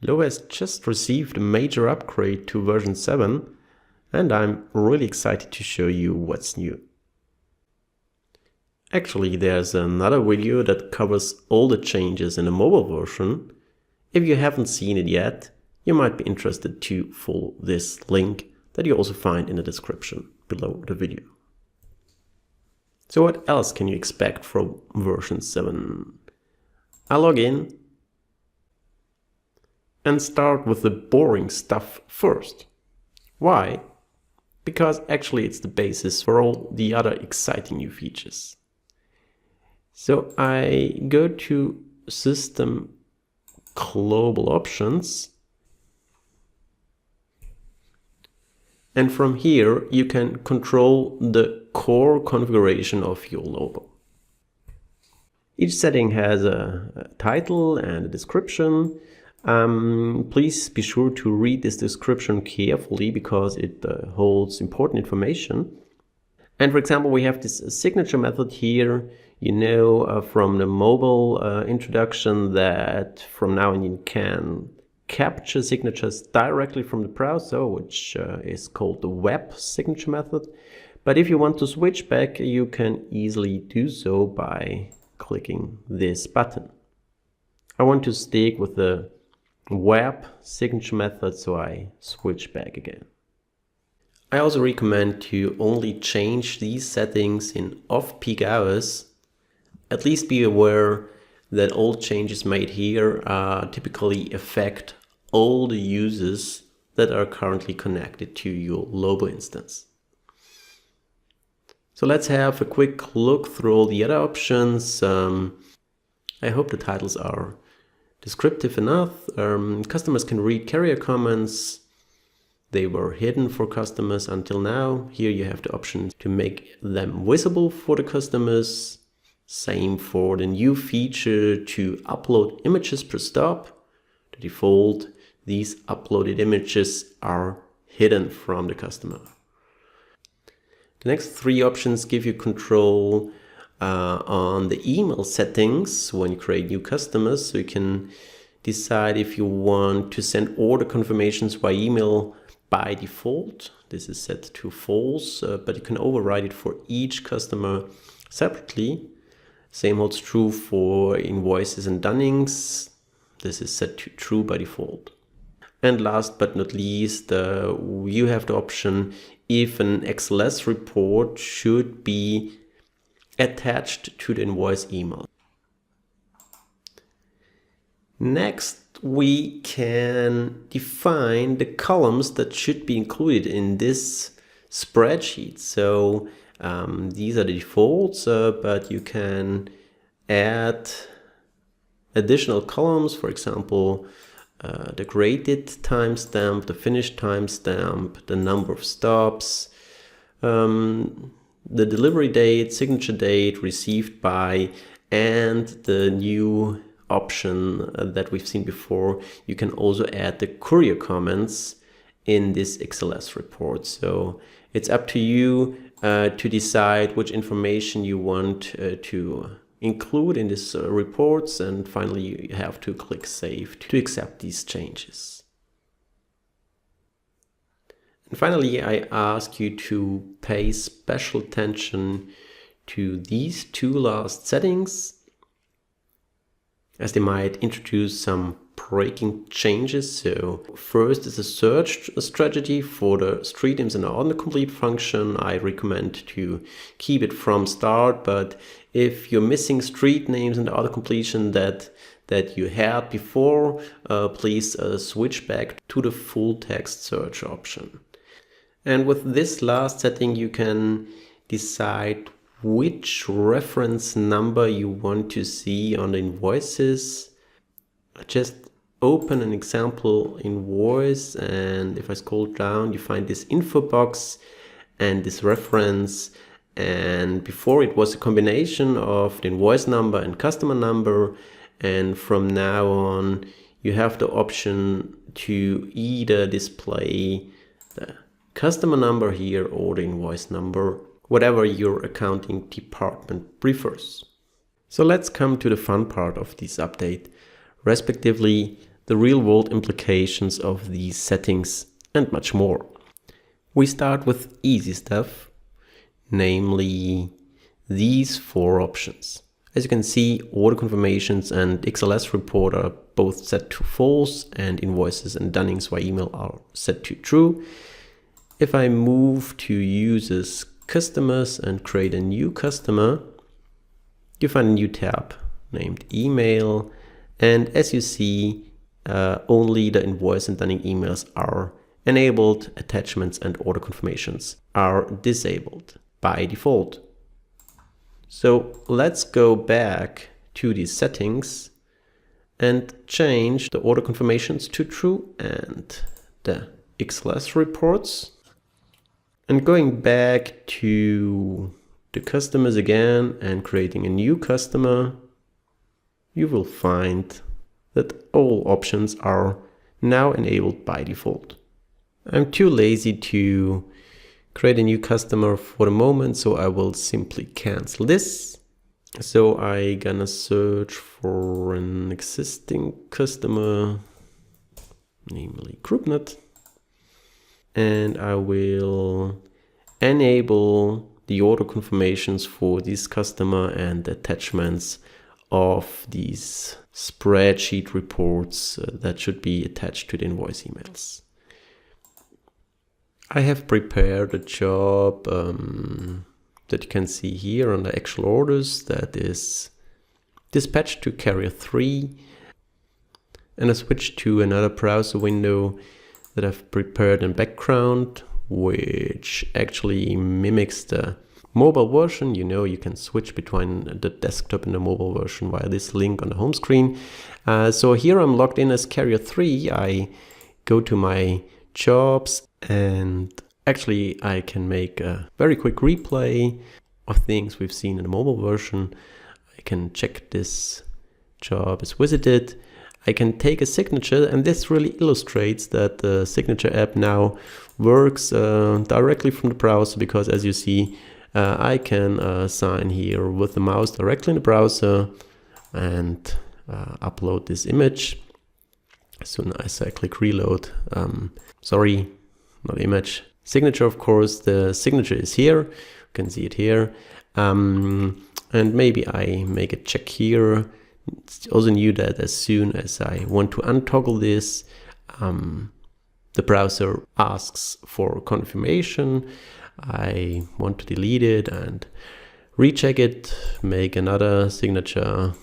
LOBO has just received a major upgrade to version 7, and I'm really excited to show you what's new. Actually, there's another video that covers all the changes in the mobile version. If you haven't seen it yet, you might be interested to follow this link that you also find in the description below the video. So what else can you expect from version 7? I'll log in and start with the boring stuff first. Why? Because actually it's the basis for all the other exciting new features. So I go to System Global Options, and from here you can control the core configuration of your LOBO. Each setting has a title and a description. Please be sure to read this description carefully because it holds important information. And for example, we have this signature method here. You know from the mobile introduction that from now on you can capture signatures directly from the browser, which is called the web signature method. But if you want to switch back, you can easily do so by clicking this button. I want to stick with the web signature method, so I switch back again. I also recommend to only change these settings in off-peak hours. At least be aware that all changes made here typically affect all the users that are currently connected to your LOBO instance. So let's have a quick look through all the other options. I hope the titles are descriptive enough. Customers can read carrier comments. They were hidden for customers until now. Here you have the option to make them visible for the customers. Same for the new feature to upload images per stop. The default, these uploaded images are hidden from the customer. The next three options give you control on the email settings when you create new customers. So you can decide if you want to send order confirmations by email by default. This is set to false, but you can override it for each customer separately. Same holds true for invoices and dunnings. This is set to true by default. And last but not least, you have the option if an XLS report should be attached to the invoice email. Next, we can define the columns that should be included in this spreadsheet. So these are the defaults, but you can add additional columns, for example, the graded timestamp, the finished timestamp, the number of stops, the delivery date, signature date, received by, and the new option that we've seen before. You can also add the courier comments in this XLS report. So it's up to you to decide which information you want to include in these reports, and finally you have to click Save to accept these changes. And finally, I ask you to pay special attention to these two last settings, as they might introduce some breaking changes. So first is a search strategy for the street names and the autocomplete function. I recommend to keep it from start, but if you're missing street names and the autocompletion that you had before, please switch back to the full text search option. And with this last setting, you can decide which reference number you want to see on the invoices. Just open an example invoice, and if I scroll down, you find this info box and this reference. And before it was a combination of the invoice number and customer number, and from now on you have the option to either display the customer number here or the invoice number, whatever your accounting department prefers. So let's come to the fun part of this update, respectively the real-world implications of these settings, and much more. We start with easy stuff, namely these 4 options. As you can see, order confirmations and XLS report are both set to false, and invoices and dunnings via email are set to true. If I move to users, customers and create a new customer, you find a new tab named email, and as you see, only the invoice and dunning emails are enabled, attachments and order confirmations are disabled by default. So let's go back to these settings and change the order confirmations to true and the XLS reports. And going back to the customers again and creating a new customer, you will find that all options are now enabled by default. I'm too lazy to create a new customer for the moment, so I will simply cancel this. So I'm gonna search for an existing customer, namely GroupNet, and I will enable the order confirmations for this customer and the attachments of these spreadsheet reports that should be attached to the invoice emails. I have prepared a job that you can see here on the actual orders that is dispatched to carrier 3, and I switched to another browser window that I've prepared in background, which actually mimics the mobile version. You know, you can switch between the desktop and the mobile version via this link on the home screen. So here I'm logged in as carrier 3. I go to my jobs, and actually I can make a very quick replay of things we've seen in the mobile version. I can check this job is visited. I can take a signature, and this really illustrates that the signature app now works directly from the browser, because as you see, I can sign here with the mouse directly in the browser and upload this image. As soon as I click reload, sorry, not image, signature, of course, the signature is here. You can see it here. And maybe I make a check here. It's also new that as soon as I want to untoggle this, the browser asks for confirmation. I want to delete it and recheck it, make another signature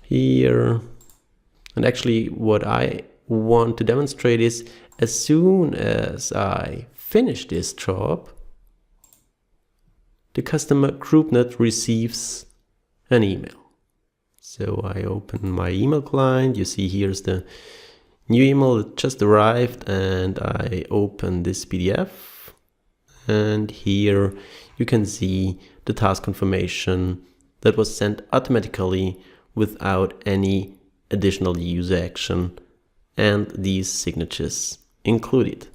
here. And actually what I want to demonstrate is, as soon as I finish this job, the customer GroupNet receives an email. So I open my email client. You see here's the new email that just arrived, and I open this PDF, and here you can see the task confirmation that was sent automatically without any additional user action, and these signatures included.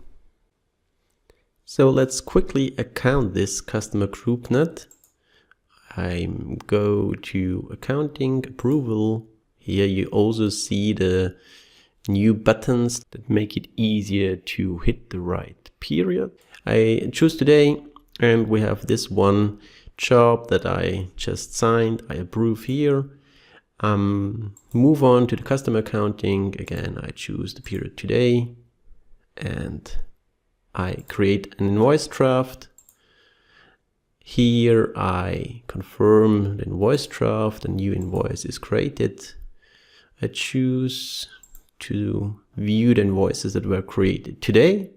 So let's quickly account this customer GroupNet. I go to accounting approval. Here you also see the new buttons that make it easier to hit the right period. I choose today, and we have this one job that I just signed. I approve here. Move on to the customer accounting. Again, I choose the period today, and I create an invoice draft. Here I confirm the invoice draft, a new invoice is created. I choose to view the invoices that were created today.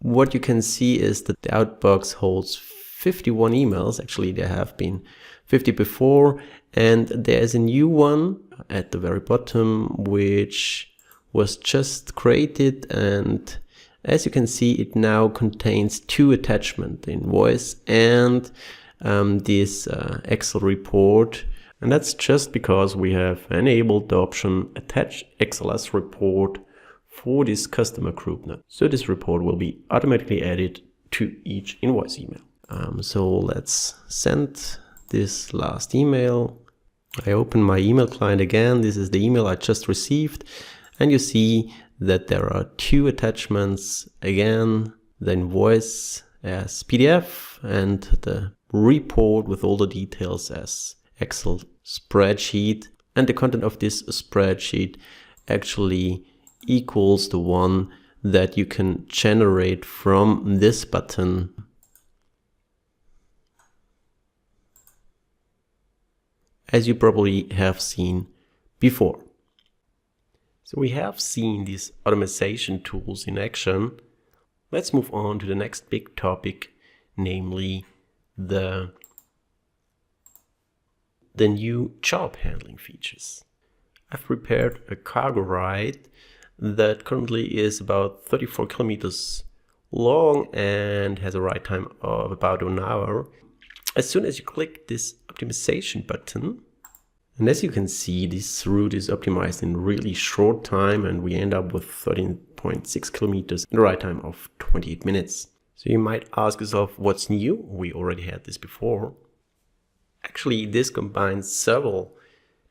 What you can see is that the outbox holds 51 emails. Actually, there have been 50 before, and there's a new one at the very bottom which was just created, and as you can see, it now contains 2 attachments, the invoice and this Excel report. And that's just because we have enabled the option attach XLS report for this customer GroupNet. So this report will be automatically added to each invoice email. So let's send this last email. I open my email client again. This is the email I just received. And you see that there are two attachments. Again, the invoice as PDF and the report with all the details as Excel spreadsheet. And the content of this spreadsheet actually equals the one that you can generate from this button. As you probably have seen before. So we have seen these automation tools in action. Let's move on to the next big topic, namely the new job handling features. I've prepared a cargo ride that currently is about 34 kilometers long and has a ride time of about an hour. As soon as you click this optimization button, and as you can see, this route is optimized in really short time and we end up with 13.6 kilometers and a ride time of 28 minutes. So you might ask yourself, what's new? We already had this before. Actually, this combines several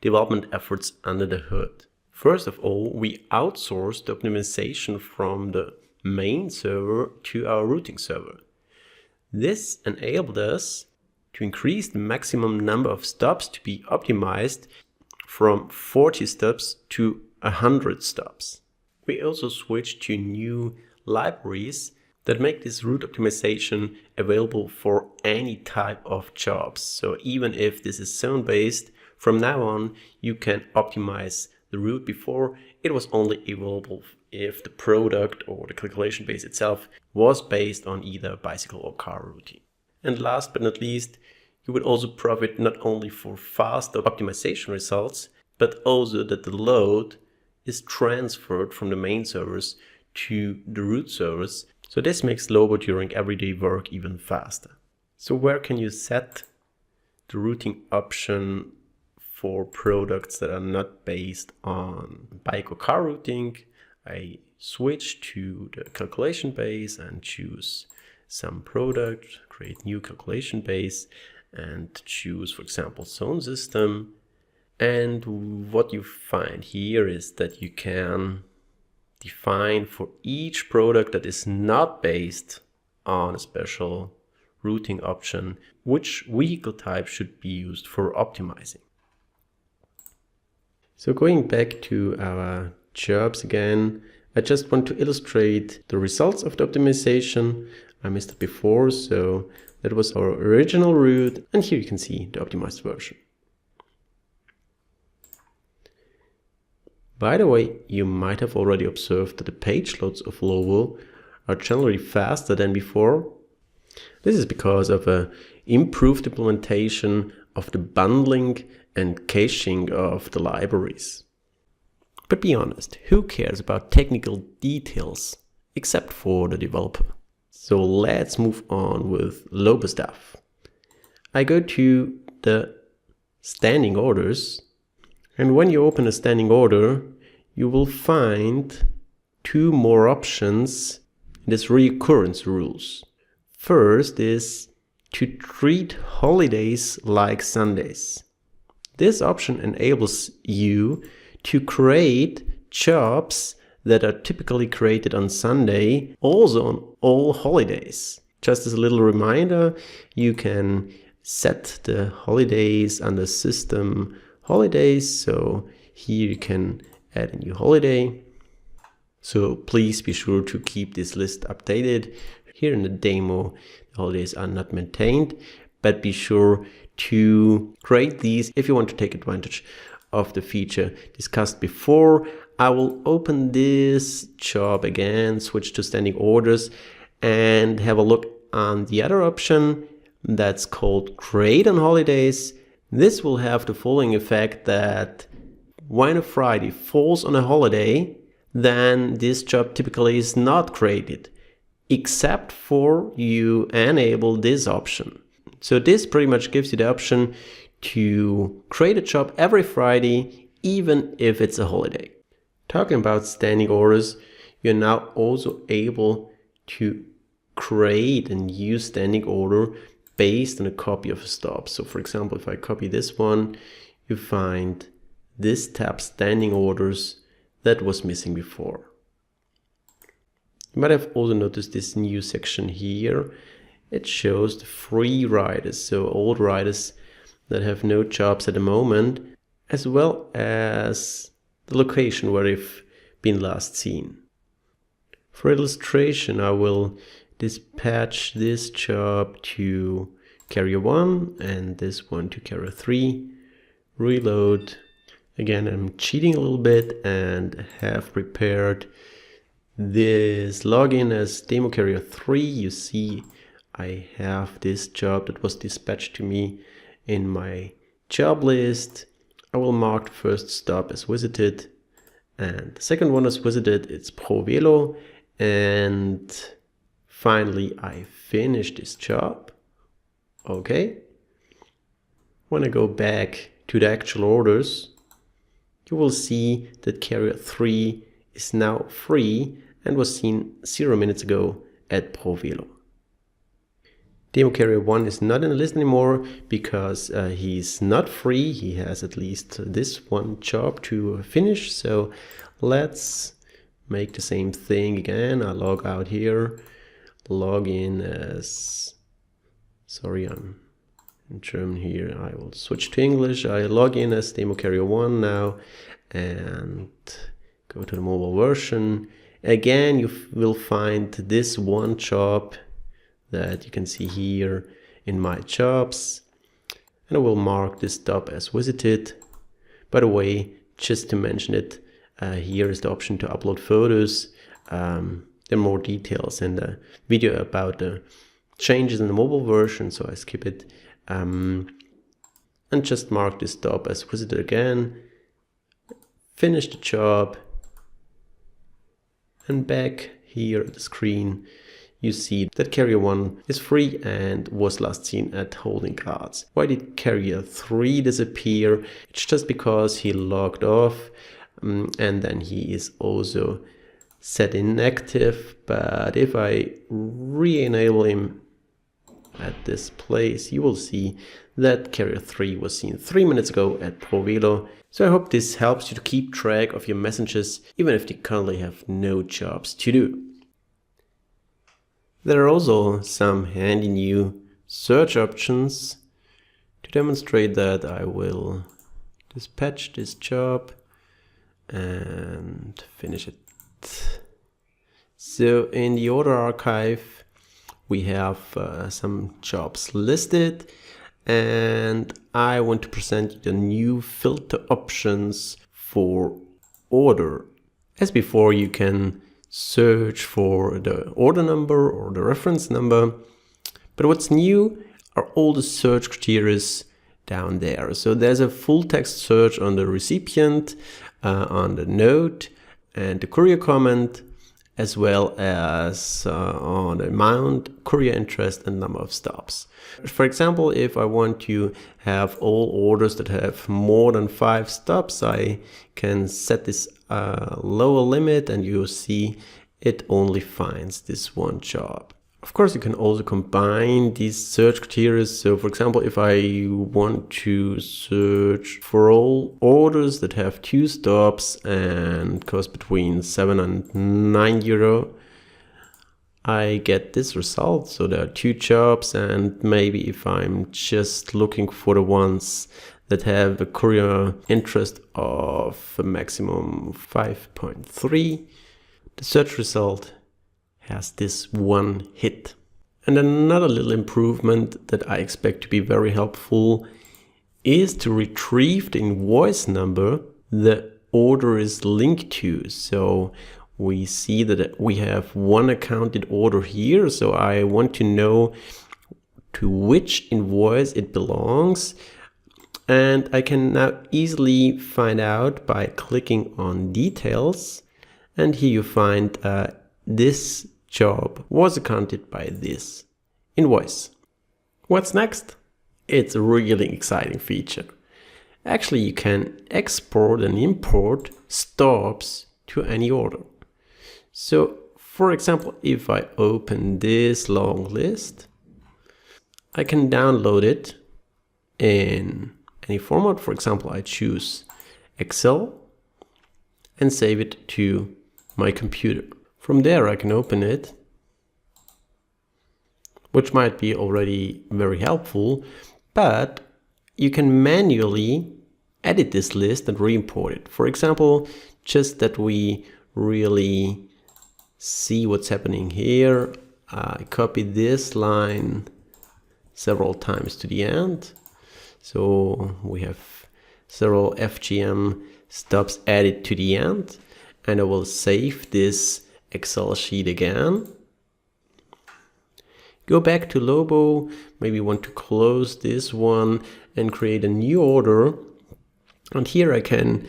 development efforts under the hood. First of all, we outsourced the optimization from the main server to our routing server. This enabled us to increase the maximum number of stops to be optimized from 40 stops to 100 stops. We also switched to new libraries that make this route optimization available for any type of jobs. So even if this is zone-based, from now on you can optimize the route. Before it was only available if the product or the calculation base itself was based on either bicycle or car routing. And last but not least, you would also profit not only for faster optimization results, but also that the load is transferred from the main servers to the root servers. So this makes LOBO during everyday work even faster. So where can you set the routing option for products that are not based on bike or car routing? I switch to the calculation base and choose some product, create new calculation base and choose, for example, zone system. And what you find here is that you can define for each product that is not based on a special routing option, which vehicle type should be used for optimizing. So going back to our jobs again, I just want to illustrate the results of the optimization. I missed it before, so that was our original route, and here you can see the optimized version. By the way, you might have already observed that the page loads of LOBO are generally faster than before. This is because of an improved implementation of the bundling and caching of the libraries. But be honest, who cares about technical details except for the developer? So let's move on with LOBO stuff. I go to the standing orders, and when you open a standing order, you will find two more options in this reoccurrence rules. First is to treat holidays like Sundays. This option enables you to create jobs that are typically created on Sunday, also on all holidays. Just as a little reminder, you can set the holidays under system holidays. So here you can add a new holiday. So please be sure to keep this list updated. Here in the demo, the holidays are not maintained, but be sure to create these if you want to take advantage of the feature discussed before. I will open this job again, switch to standing orders, and have a look on the other option that's called create on holidays. This will have the following effect that when a Friday falls on a holiday, then this job typically is not created, except for you enable this option. So this pretty much gives you the option to create a job every Friday, even if it's a holiday. Talking about standing orders, you're now also able to create a new standing order based on a copy of a stop. So for example, if I copy this one, you find this tab standing orders that was missing before. You might have also noticed this new section here. It shows the free riders, so old riders that have no jobs at the moment, as well as the location where they've been last seen. For illustration, I will dispatch this job to carrier 1 and this one to carrier 3. Reload. Again, I'm cheating a little bit and have prepared this login as demo carrier 3. You see I have this job that was dispatched to me in my job list. I will mark the first stop as visited and the second one as visited. It's Pro Velo. And finally I finish this job. Okay. When I go back to the actual orders, you will see that carrier 3 is now free and was seen 0 minutes ago at Pro Velo. Demo carrier 1 is not in the list anymore because he's not free. He has at least this one job to finish. So let's make the same thing again. I log out here, log in as, sorry, I'm in German here. I will switch to English. I log in as demo carrier 1 now and go to the mobile version. Again, you will find this one job that you can see here in my jobs, and I will mark this stop as visited. By the way, just to mention it, here is the option to upload photos. There are more details in the video about the changes in the mobile version, so I skip it and just mark this stop as visited again. Finish the job, and back here at the screen you see that carrier 1 is free and was last seen at holding cards. Why did carrier 3 disappear? It's just because he logged off and then he is also set inactive. But if I re-enable him at this place, you will see that carrier 3 was seen 3 minutes ago at Pro Velo. So I hope this helps you to keep track of your messengers even if they currently have no jobs to do. There are also some handy new search options. To demonstrate that, I will dispatch this job and finish it. So in the order archive, we have some jobs listed, and I want to present you the new filter options for order. As before, you can search for the order number or the reference number, but what's new are all the search criteria down there. So there's a full text search on the recipient, on the note and the courier comment, as well as on the amount, courier interest and number of stops. For example, if I want to have all orders that have more than 5 stops, I can set this lower limit, and you'll see it only finds this one job. Of course, you can also combine these search criteria. So for example, if I want to search for all orders that have 2 stops and cost between 7 and 9 euro, I get this result. So there are 2 jobs, and maybe if I'm just looking for the ones that have a courier interest of a maximum 5.3, the search result has this one hit. And another little improvement that I expect to be very helpful is to retrieve the invoice number the order is linked to. So we see that we have one accounted order here. So I want to know to which invoice it belongs. And I can now easily find out by clicking on details. And here you find this job was accounted by this invoice. What's next? It's a really exciting feature. Actually, you can export and import stops to any order. So, for example, if I open this long list, I can download it in any format. For example, I choose Excel and save it to my computer. From there I can open it, which might be already very helpful, but you can manually edit this list and re-import it. For example, just that we really see what's happening here, I copy this line several times to the end. So we have several FGM stubs added to the end, and I will save this Excel sheet again. Go back to LOBO, maybe want to close this one and create a new order. And here I can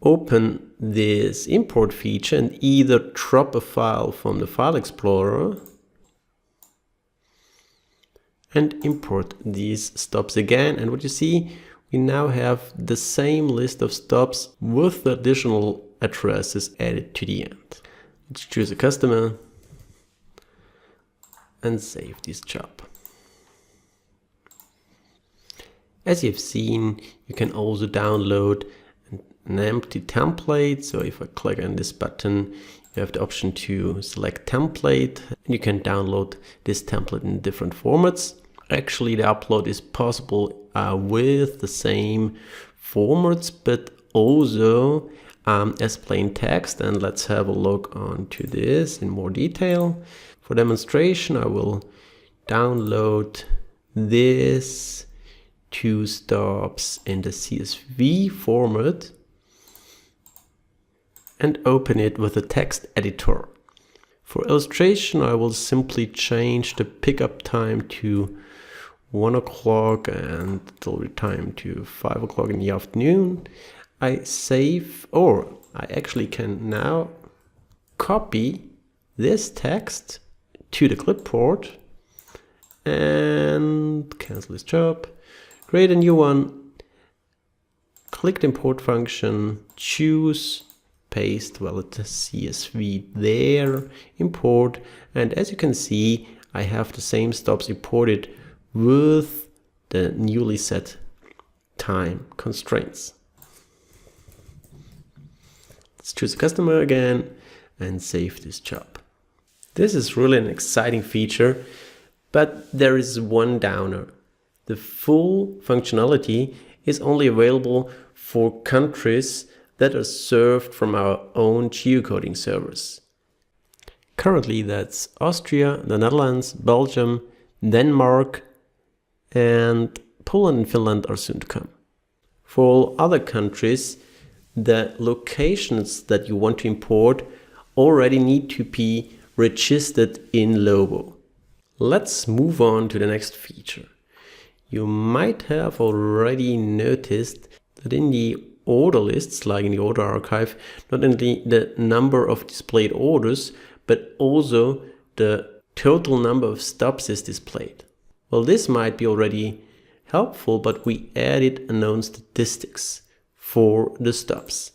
open this import feature and either drop a file from the file explorer and import these stubs again. And what you see, we now have the same list of stubs with the additional addresses added to the end. Let's choose a customer and save this job. As you've seen, you can also download an empty template. So if I click on this button, you have the option to select template, and you can download this template in different formats. Actually, the upload is possible with the same formats, but also as plain text. And let's have a look onto this in more detail. For demonstration, I will download this 2 stubs in the CSV format and open it with a text editor. For illustration, I will simply change the pickup time to 1 o'clock and delivery time to 5 o'clock in the afternoon. I save, or I actually can now copy this text to the clipboard and cancel this job, create a new one, click the import function, choose paste valid CSV there, import, and as you can see, I have the same stubs imported with the newly set time constraints. Let's choose a customer again and save this job. This is really an exciting feature, but there is one downer. The full functionality is only available for countries that are served from our own geocoding servers. Currently, that's Austria, the Netherlands, Belgium, Denmark, and Poland and Finland are soon to come. For all other countries, the locations that you want to import already need to be registered in LOBO. Let's move on to the next feature. You might have already noticed that in the order lists, like in the order archive, not only the number of displayed orders, but also the total number of stubs is displayed. Well, this might be already helpful, but we added unknown statistics for the stubs.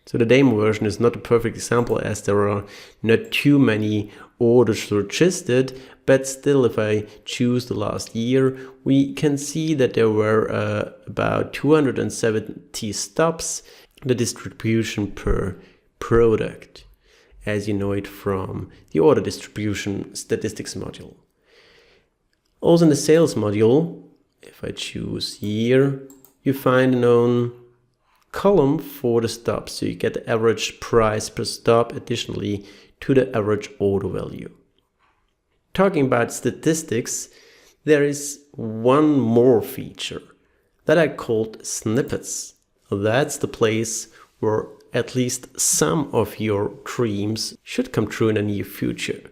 So the demo version is not a perfect example as there are not too many orders registered, but still if I choose the last year, we can see that there were about 270 stubs, the distribution per product, as you know it from the order distribution statistics module. Also in the sales module, if I choose year, you find a known column for the stubs, so you get the average price per stub additionally to the average order value. Talking about statistics, there is one more feature that I called snippets. That's the place where at least some of your dreams should come true in the near future.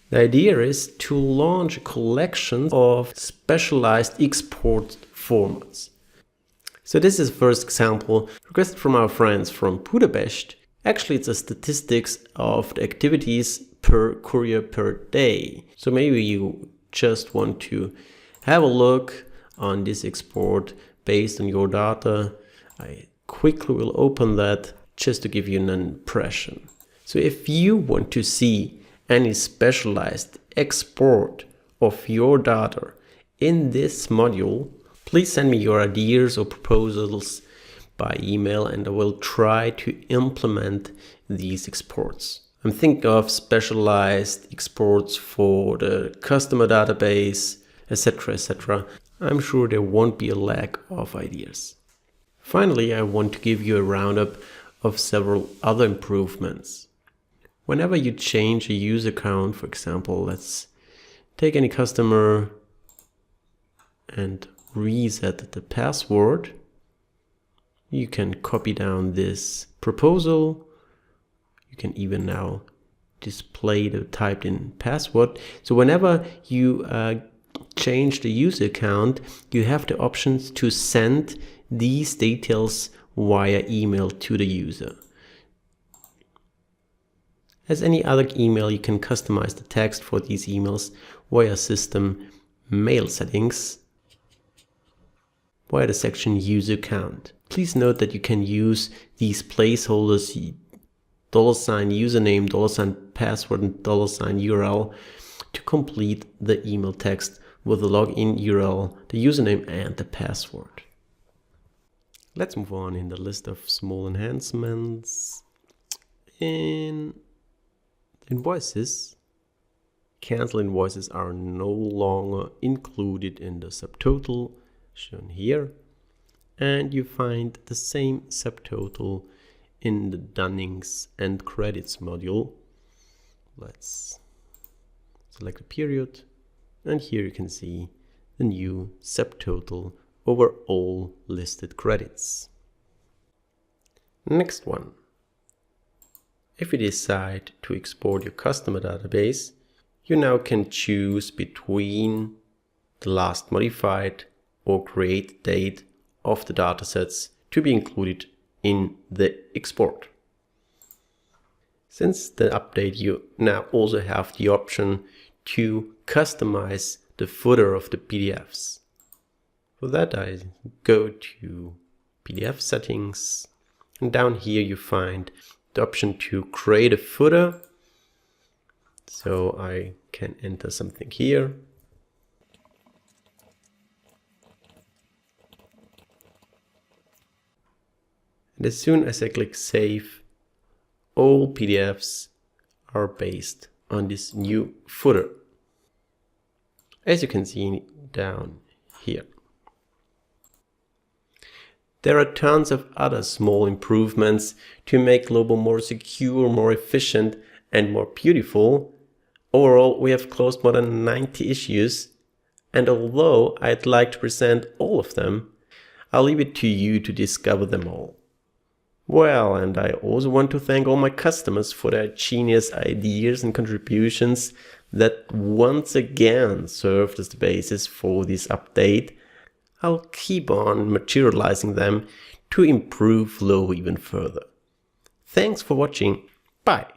The idea is to launch a collection of specialized export formats. So this is the first example requested from our friends from Budapest. Actually, it's a statistics of the activities per courier per day. So maybe you just want to have a look on this export based on your data. I quickly will open that just to give you an impression. So if you want to see any specialized export of your data in this module, Please send me your ideas or proposals by email and I will try to implement these exports. I'm thinking of specialized exports for the customer database, etc., etc. I'm sure there won't be a lack of ideas. Finally, I want to give you a roundup of several other improvements. Whenever you change a user account, for example, let's take any customer and reset the password, you can copy down this proposal. You can even now display the typed in password. So whenever you change the user account, you have the options to send these details via email to the user. As any other email, you can customize the text for these emails via system mail settings, via the section user account. Please note that you can use these placeholders $username, $password, and $URL to complete the email text with the login URL, the username, and the password. Let's move on in the list of small enhancements. In invoices, cancel invoices are no longer included in the subtotal shown here, and you find the same subtotal in the dunnings and credits module. Let's select a period, and here you can see the new subtotal over all listed credits. Next one. If you decide to export your customer database, you now can choose between the last modified or create date of the datasets to be included in the export. Since the update, you now also have the option to customize the footer of the PDFs. For that, I go to PDF settings, and down here you find the option to create a footer. So I can enter something here. And as soon as I click save, all PDFs are based on this new footer, as you can see down here. There are tons of other small improvements to make LOBO more secure, more efficient, and more beautiful. Overall, we have closed more than 90 issues, and although I'd like to present all of them, I'll leave it to you to discover them all. Well, and I also want to thank all my customers for their genius ideas and contributions that once again served as the basis for this update. I'll keep on materializing them to improve LOBO even further. Thanks for watching. Bye.